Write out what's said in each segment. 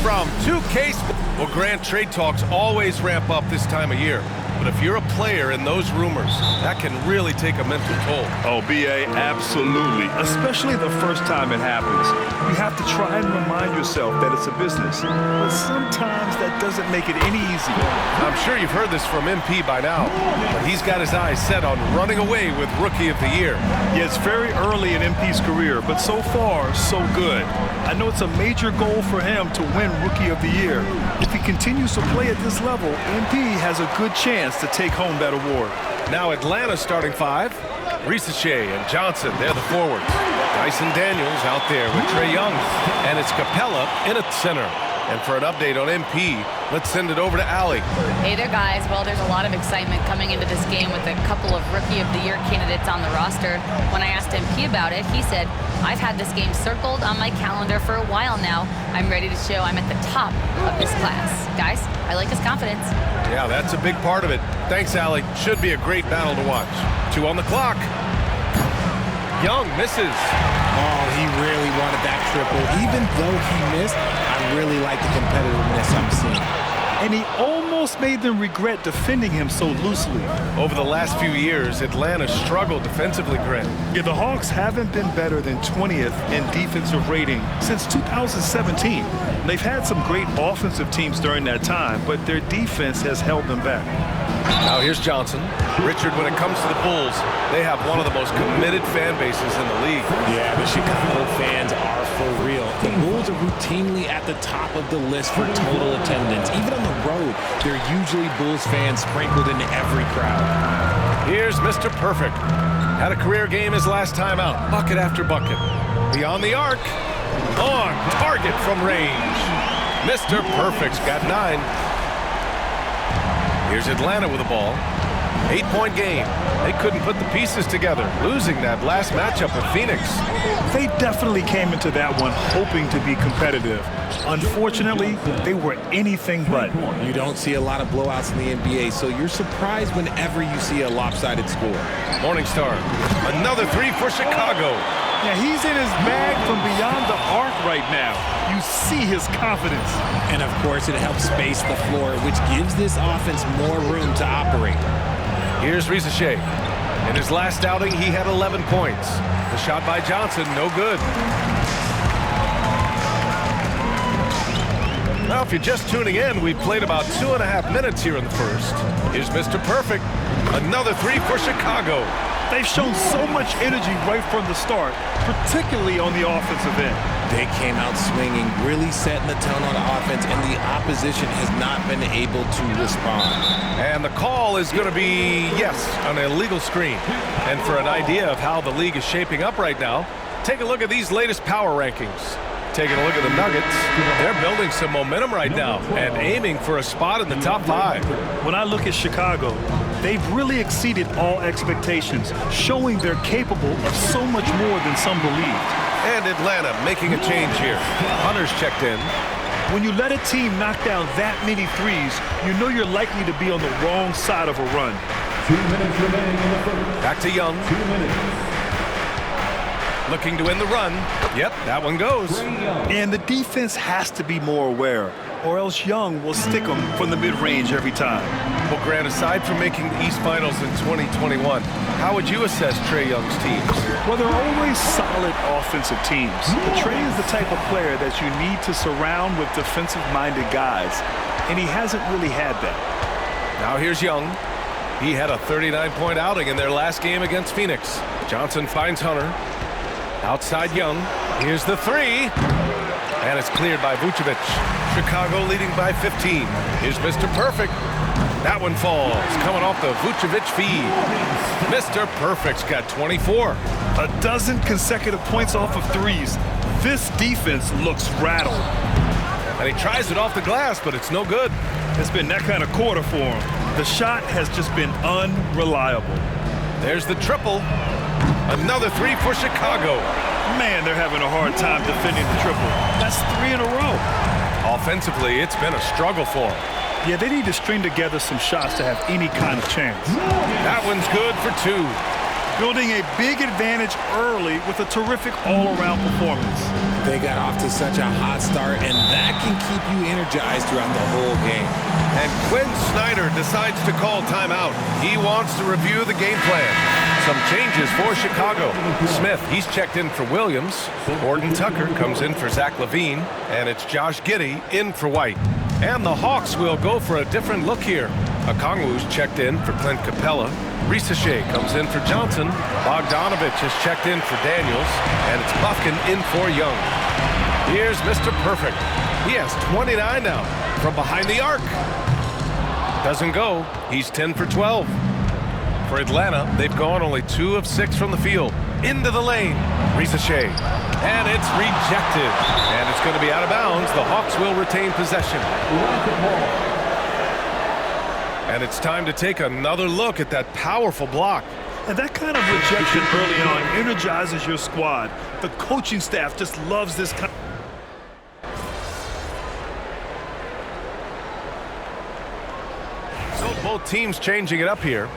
from 2K Sports. Well, Grant, trade talks always ramp up this time of year. But if you're a player in those rumors, that can really take a mental toll. Oh, B.A., absolutely. Especially the first time it happens. You have to try and remind yourself that it's a business. But sometimes that doesn't make it any easier. I'm sure you've heard this from MP by now, but he's got his eyes set on running away with Rookie of the Year. Yeah, it's very early in MP's career, but so far, so good. I know it's a major goal for him to win Rookie of the Year. If he continues to play at this level, MP has a good chance to take home that award. Now Atlanta's starting five. Ricochet and Johnson, they're the forwards. Dyson Daniels out there with Trae Young. And it's Capella in at center. And for an update on MP, let's send it over to Allie. Hey there, guys. Well, there's a lot of excitement coming into this game with a couple of Rookie of the Year candidates on the roster. When I asked MP about it, he said, I've had this game circled on my calendar for a while now. I'm ready to show I'm at the top of this class. Guys, I like his confidence. Yeah, that's a big part of it. Thanks, Allie. Should be a great battle to watch. 2 on the clock. Young misses. Oh, he really wanted that triple. Even though he missed, I really like the competitiveness I'm seeing. And he almost made them regret defending him so loosely. Over the last few years, Atlanta struggled defensively, Grant. Yeah, the Hawks haven't been better than 20th in defensive rating since 2017. They've had some great offensive teams during that time, but their defense has held them back. Now here's Johnson. Richard, when it comes to the Bulls, they have one of the most committed fan bases in the league. Yeah, the Chicago fans are for real. The Bulls are routinely at the top of the list for total attendance. Even on the road, they're usually Bulls fans sprinkled into every crowd. Here's Mr. Perfect. Had a career game his last time out, bucket after bucket. Beyond the arc, on target from range. Mr. Perfect's got 9. Here's Atlanta with the ball. 8-point game. They couldn't put the pieces together, losing that last matchup with Phoenix. They definitely came into that one hoping to be competitive. Unfortunately, they were anything but. You don't see a lot of blowouts in the NBA, so you're surprised whenever you see a lopsided score. Morningstar, another 3 for Chicago. Yeah, he's in his bag from beyond the arc right now. You see his confidence. And of course, it helps space the floor, which gives this offense more room to operate. Here's Ricochet. In his last outing, he had 11 points. The shot by Johnson, no good. Now, if you're just tuning in, we've played about 2.5 minutes here in the first. Here's Mr. Perfect. Another 3 for Chicago. They've shown so much energy right from the start, particularly on the offensive end. They came out swinging, really setting the tone on offense, and the opposition has not been able to respond. And the call is going to be, yes, an illegal screen. And for an idea of how the league is shaping up right now, take a look at these latest power rankings. Taking a look at the Nuggets, they're building some momentum right now and aiming for a spot in the top 5. When I look at Chicago, they've really exceeded all expectations, showing they're capable of so much more than some believed. And Atlanta making a change here. Hunter's checked in. When you let a team knock down that many threes, you know you're likely to be on the wrong side of a run. 2 minutes remaining in the first. Back to Young. 2 minutes. Looking to win the run. Yep, that one goes. And the defense has to be more aware, or else Young will stick them from the mid-range every time. Well, Grant, aside from making the East Finals in 2021, how would you assess Trae Young's teams? Well, they're always solid offensive teams. But Trae is the type of player that you need to surround with defensive-minded guys, and he hasn't really had that. Now here's Young. He had a 39-point outing in their last game against Phoenix. Johnson finds Hunter. Outside Young. Here's the 3. And it's cleared by Vucevic. Chicago leading by 15. Here's Mr. Perfect. That one falls. Coming off the Vucevic feed. Mr. Perfect's got 24. A dozen consecutive points off of threes. This defense looks rattled. And he tries it off the glass, but it's no good. It's been that kind of quarter for him. The shot has just been unreliable. There's the triple. Another 3 for Chicago. Man, they're having a hard time defending the triple. That's 3 in a row. Offensively, it's been a struggle for them. Yeah, they need to string together some shots to have any kind of chance. That one's good for 2. building a big advantage early with a terrific all-around performance. They got off to such a hot start, and that can keep you energized throughout the whole game. And Quinn Snyder decides to call timeout. He wants to review the game plan. Some changes for Chicago. Smith, he's checked in for Williams. Gordon Tucker comes in for Zach LaVine. And it's Josh Giddey in for White. And the Hawks will go for a different look here. Okongwu's checked in for Clint Capella. Risacher comes in for Johnson. Bogdanovich has checked in for Daniels. And it's Buffkin in for Young. Here's Mr. Perfect. He has 29 now from behind the arc. Doesn't go. He's 10 for 12. For Atlanta, they've gone only 2 of 6 from the field. Into the lane. Risacher. And it's rejected. And it's going to be out of bounds. The Hawks will retain possession. And it's time to take another look at that powerful block. And that kind of rejection early on energizes your squad. The coaching staff just loves this kind. So both teams changing it up here.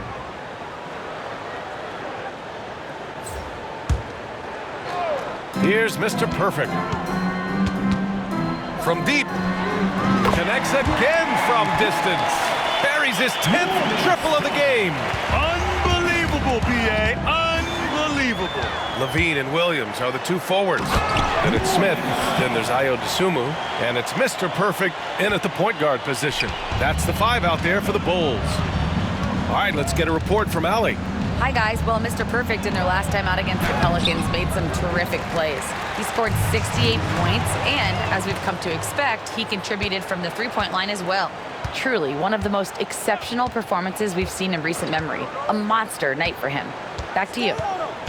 Here's Mr. Perfect. From deep. Connects again from distance. Buries his 10th triple of the game. Unbelievable, B.A. Unbelievable. LaVine and Williams are the 2 forwards. Then it's Smith. Then there's Ayo Dosunmu. And it's Mr. Perfect in at the point guard position. That's the 5 out there for the Bulls. All right, let's get a report from Allie. Hi, guys. Well, Mr. Perfect in their last time out against the Pelicans made some terrific plays. He scored 68 points, and as we've come to expect, he contributed from the three-point line as well. Truly, one of the most exceptional performances we've seen in recent memory. A monster night for him. Back to you.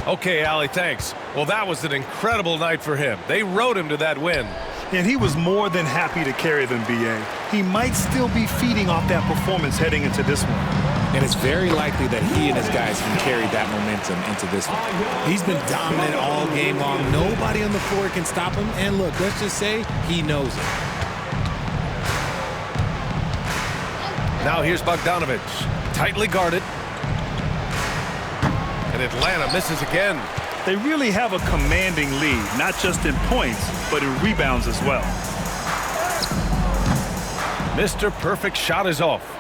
Okay, Allie, thanks. Well, that was an incredible night for him. They rode him to that win. And he was more than happy to carry them, B.A. He might still be feeding off that performance heading into this one. And it's very likely that he and his guys can carry that momentum into this one. He's been dominant all game long. Nobody on the floor can stop him. And look, let's just say he knows it. Now here's Bogdanovich. Tightly guarded. And Atlanta misses again. They really have a commanding lead, not just in points, but in rebounds as well. Mr. Perfect shot is off.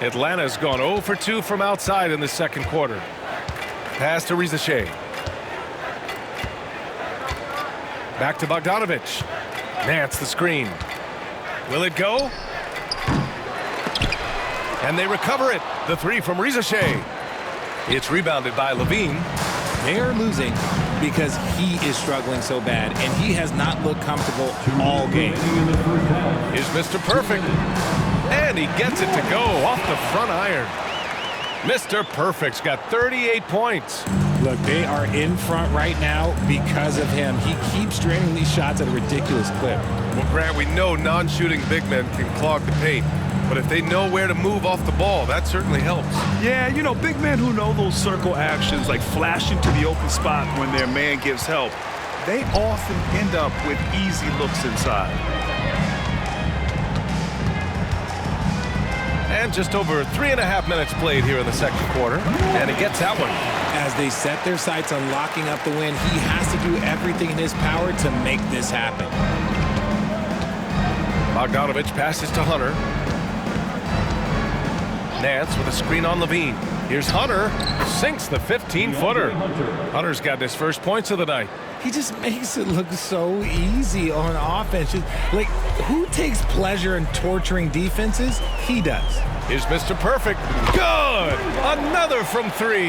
Atlanta's gone 0 for 2 from outside in the second quarter. Pass to Risacher. Back to Bogdanovich. Nance the screen. Will it go? And they recover it. The 3 from Risacher. It's rebounded by LaVine. They are losing because he is struggling so bad, and he has not looked comfortable all game. Here's Mr. Perfect. And he gets it to go off the front iron. Mr. Perfect's got 38 points. Look, they are in front right now because of him. He keeps draining these shots at a ridiculous clip. Well, Grant, we know non-shooting big men can clog the paint. But if they know where to move off the ball, that certainly helps. Yeah, you know, big men who know those circle actions, like flashing to the open spot when their man gives help, they often end up with easy looks inside. And just over 3.5 minutes played here in the second quarter. And he gets that one. As they set their sights on locking up the win, he has to do everything in his power to make this happen. Bogdanovich passes to Hunter. Nance with a screen on LaVine. Here's Hunter. Sinks the 15-footer. Hunter's got his first points of the night. He just makes it look so easy on offense. Like, who takes pleasure in torturing defenses? He does. Here's Mr. Perfect. Good! Another from 3.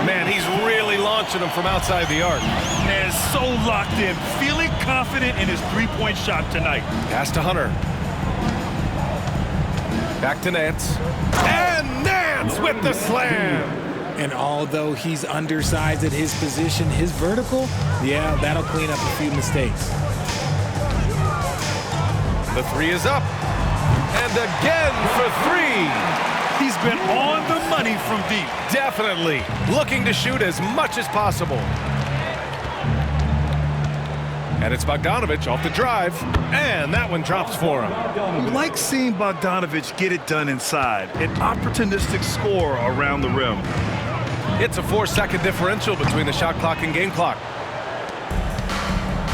Man, he's really launching them from outside the arc. And so locked in, feeling confident in his three-point shot tonight. Pass to Hunter. Back to Nance. And Nance with the slam! And although he's undersized at his position, his vertical, yeah, that'll clean up a few mistakes. The 3 is up. And again for 3. He's been on the money from deep. Definitely. Looking to shoot as much as possible. And it's Bogdanovich off the drive. And that one drops for him. We like seeing Bogdanovich get it done inside. An opportunistic scorer around the rim. It's a 4-second differential between the shot clock and game clock.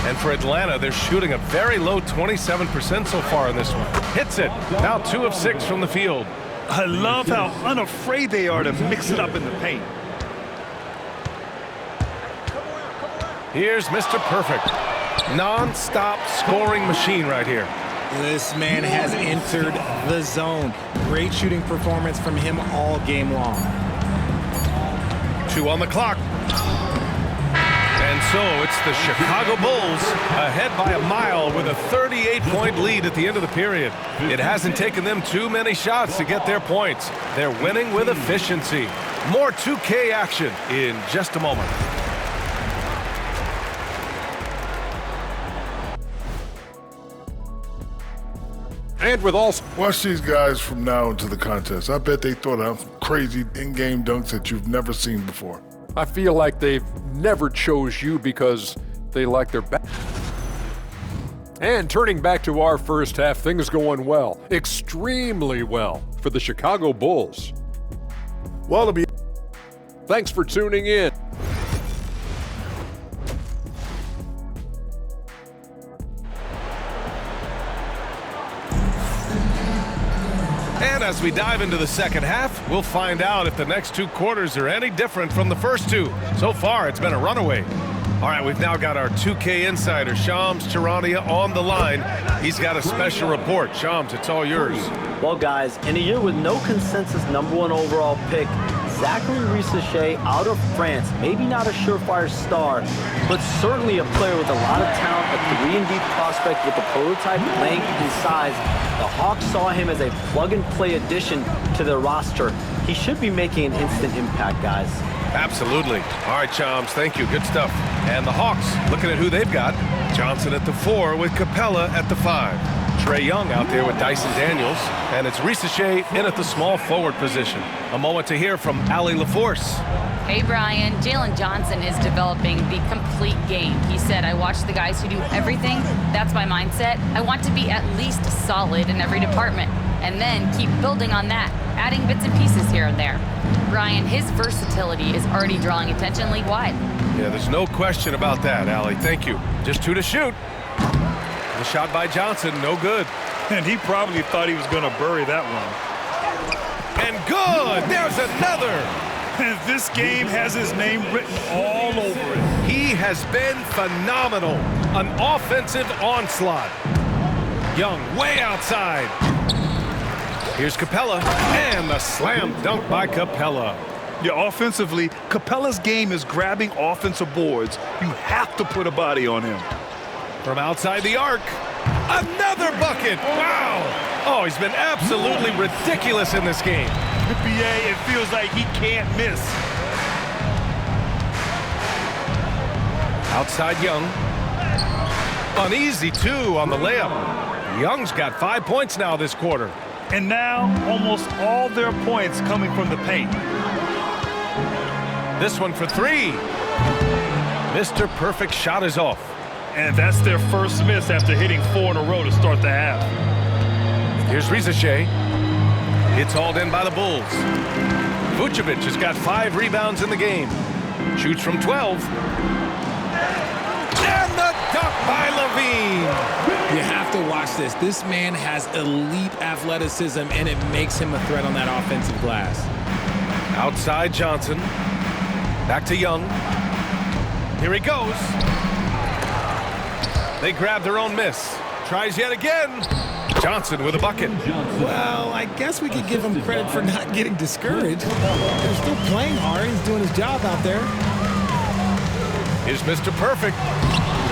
And for Atlanta, they're shooting a very low 27% so far in this one. Hits it. Now 2 of 6 from the field. I love how unafraid they are to mix it up in the paint. Here's Mr. Perfect. Non-stop scoring machine right here. This man has entered the zone. Great shooting performance from him all game long. 2 on the clock. And so it's the Chicago Bulls ahead by a mile with a 38-point lead at the end of the period. It hasn't taken them too many shots to get their points. They're winning with efficiency. More 2K action in just a moment. And with all... Watch these guys from now into the contest. I bet they throw down some crazy in-game dunks that you've never seen before. I feel like they've never chose you because they like their back. And turning back to our first half, things going well, extremely well for the Chicago Bulls. Wallaby, thanks for tuning in. And as we dive into the second half, we'll find out if the next 2 quarters are any different from the first 2. So far, it's been a runaway. All right, we've now got our 2K insider, Shams Charania, on the line. He's got a special report. Shams, it's all yours. Well, guys, in a year with no consensus #1 overall pick, Zachary Risacher out of France, maybe not a surefire star, but certainly a player with a lot of talent, a 3-and-D prospect with the prototype length and size. The Hawks saw him as a plug-and-play addition to their roster. He should be making an instant impact, guys. Absolutely. All right, Shams, thank you. Good stuff. And the Hawks, looking at who they've got. Johnson at the 4 with Capella at the 5. Trae Young out there with Dyson Daniels. And it's Risacher in at the small forward position. A moment to hear from Allie LaForce. Hey, Brian. Jalen Johnson is developing the complete game. He said, I watch the guys who do everything. That's my mindset. I want to be at least solid in every department. And then keep building on that, adding bits and pieces here and there. Brian, his versatility is already drawing attention league-wide. Yeah, there's no question about that, Allie. Thank you. Just 2 to shoot. The shot by Johnson, no good. And he probably thought he was going to bury that one. And good! There's another! And this game has his name written all over it. He has been phenomenal. An offensive onslaught. Young way outside. Here's Capella, and the slam dunk by Capella. Yeah, offensively, Capella's game is grabbing offensive boards. You have to put a body on him. From outside the arc, another bucket. Wow. Oh, he's been absolutely ridiculous in this game. The PA, it feels like he can't miss. Outside Young. Uneasy, 2 on the layup. Young's got 5 points now this quarter. And now, almost all their points coming from the paint. This one for 3. Mr. Perfect shot is off. And that's their first miss after hitting 4 in a row to start the half. Here's Risacher. It's hauled in by the Bulls. Vucevic has got 5 rebounds in the game. Shoots from 12. And the dunk by Levine. You have to watch this. This man has elite athleticism, and it makes him a threat on that offensive glass. Outside Johnson. Back to Young. Here he goes. They grab their own miss. Tries yet again. Johnson with a bucket. Well, I guess we could give him credit for not getting discouraged. He's still playing hard. He's doing his job out there. Here's Mr. Perfect.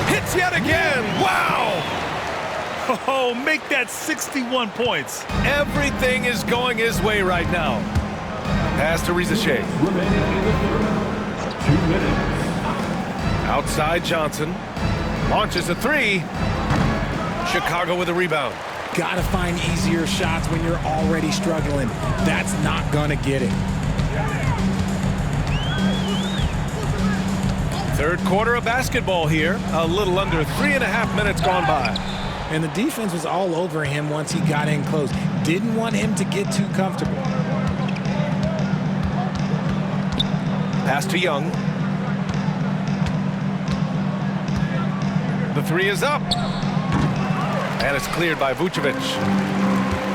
Hits yet again. Wow. Oh, make that 61 points. Everything is going his way right now. Pass to Risacher. 2 minutes. Outside Johnson. Launches a 3. Chicago with a rebound. Gotta find easier shots when you're already struggling. That's not gonna get it. Third quarter of basketball here. A little under 3.5 minutes gone by. And the defense was all over him once he got in close. Didn't want him to get too comfortable. Pass to Young. The three is up. And it's cleared by Vucevic.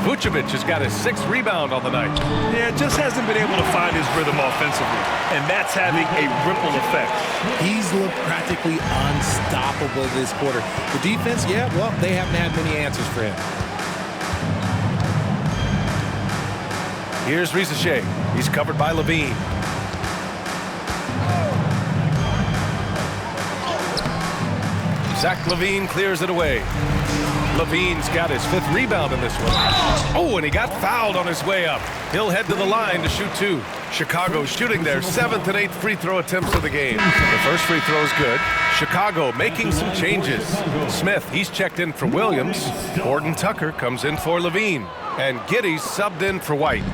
Vucevic has got his 6th rebound on the night. Yeah, just hasn't been able to find his rhythm offensively, and that's having a ripple effect. He's looked practically unstoppable this quarter. The defense, yeah, well, they haven't had many answers for him. Here's Risache. He's covered by Levine. Zach Levine clears it away. Levine's got his 5th rebound in this one. Oh, and he got fouled on his way up. He'll head to the line to shoot 2. Chicago shooting their 7th and 8th free throw attempts of the game. The first free throw is good. Chicago making some changes. Smith, he's checked in for Williams. Horton Tucker comes in for Levine. And Giddey's subbed in for White.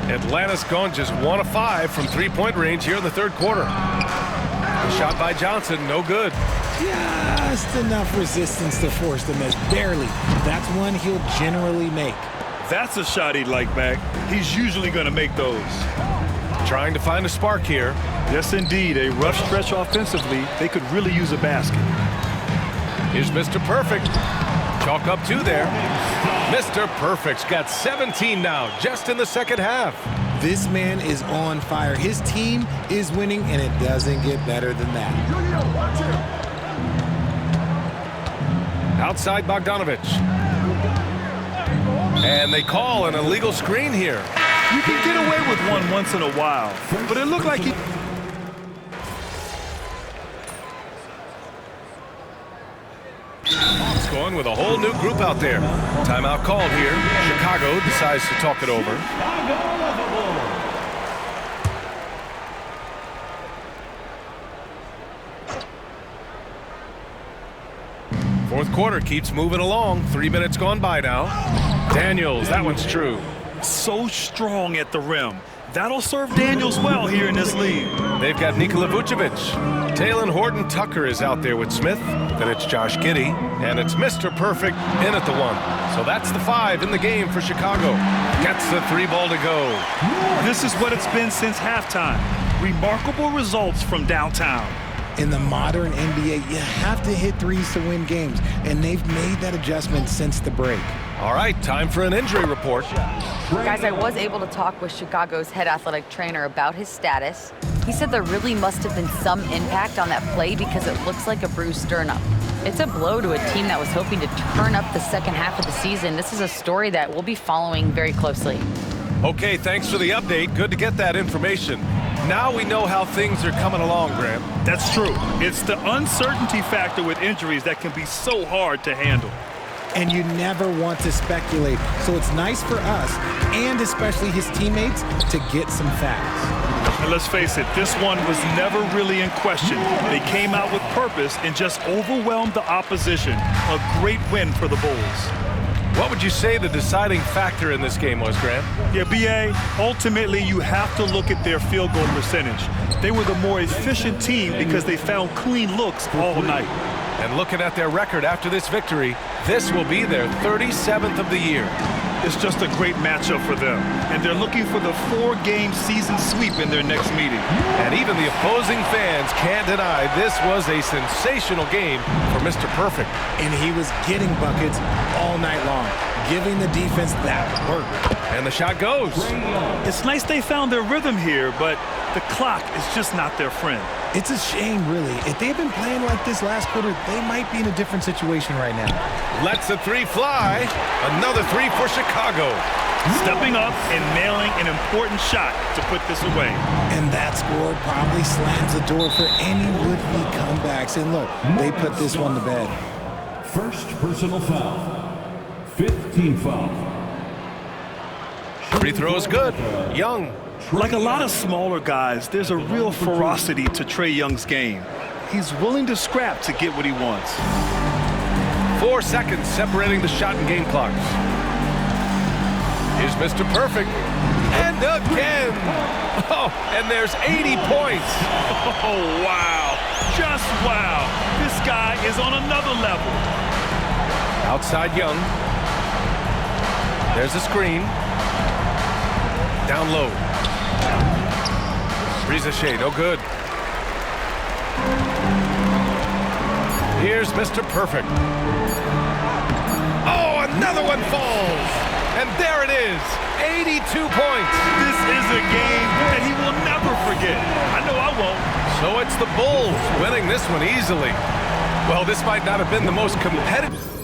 Atlanta's gone just 1 of 5 from 3-point range here in the 3rd quarter. The shot by Johnson, no good. Just enough resistance to force the miss. Barely. That's one he'll generally make. That's a shot he'd like back. He's usually going to make those. Trying to find a spark here. Yes, indeed. A rough stretch offensively. They could really use a basket. Here's Mr. Perfect. Chalk up 2 there. Mr. Perfect's got 17 now, just in the 2nd half. This man is on fire. His team is winning, and it doesn't get better than that. Outside Bogdanovich. And they call an illegal screen here. You can get away with one once in a while, but it looked like he... It's going with a whole new group out there. Timeout called here. Chicago decides to talk it over. Fourth quarter keeps moving along. 3 minutes gone by now. Daniels, that one's true. So strong at the rim. That'll serve Daniels well here in this league. They've got Nikola Vucevic. Taylor Horton Tucker is out there with Smith. Then it's Josh Giddey. And it's Mr. Perfect in at the 1. So that's the 5 in the game for Chicago. Gets the 3 ball to go. This is what it's been since halftime. Remarkable results from downtown. In the modern NBA, you have to hit threes to win games, and they've made that adjustment since the break. All right, time for an injury report. Guys, I was able to talk with Chicago's head athletic trainer about his status. He said there really must have been some impact on that play because it looks like a bruised sternum. It's a blow to a team that was hoping to turn up the 2nd half of the season. This is a story that we'll be following very closely. Okay, thanks for the update. Good to get that information. Now we know how things are coming along, Grant. That's true. It's the uncertainty factor with injuries that can be so hard to handle. And you never want to speculate. So it's nice for us, and especially his teammates, to get some facts. And let's face it, this one was never really in question. They came out with purpose and just overwhelmed the opposition. A great win for the Bulls. What would you say the deciding factor in this game was, Grant? Yeah, B.A., ultimately you have to look at their field goal percentage. They were the more efficient team because they found clean looks all night. And looking at their record after this victory, this will be their 37th of the year. It's just a great matchup for them, and they're looking for the 4-game season sweep in their next meeting. And even the opposing fans can't deny this was a sensational game for Mr. Perfect. And he was getting buckets all night long, giving the defense that work. And the shot goes. It's nice they found their rhythm here, but the clock is just not their friend. It's a shame, really. If they had been playing like this last quarter, they might be in a different situation right now. Lets the 3 fly. Another 3 for Chicago. Stepping up and nailing an important shot to put this away. And that score probably slams the door for any would-be comebacks. And look, they put this one to bed. First personal foul. 5th team foul. Free throw is good. Young. Like a lot of smaller guys, there's a real ferocity to Trae Young's game. He's willing to scrap to get what he wants. 4 seconds separating the shot and game clocks. Here's Mr. Perfect. And again. Oh, and there's 80 points. Oh, wow. Just wow. This guy is on another level. Outside Young. There's a screen. Down low. Ricochet, no good. Here's Mr. Perfect. Oh, another one falls. And there it is, 82 points. This is a game that he will never forget. I know I won't. So it's the Bulls winning this one easily. Well, this might not have been the most competitive.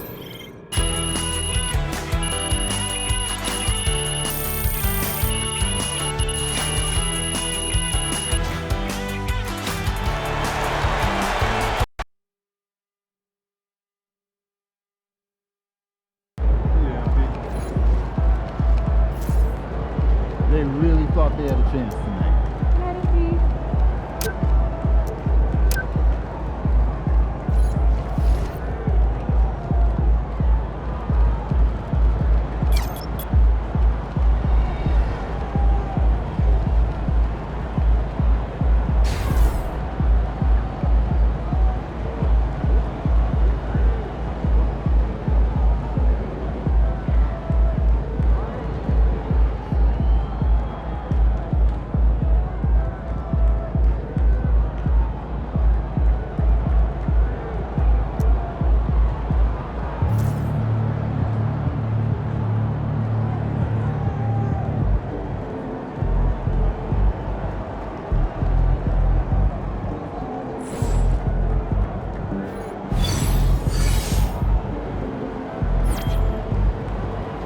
They really thought they had a chance tonight.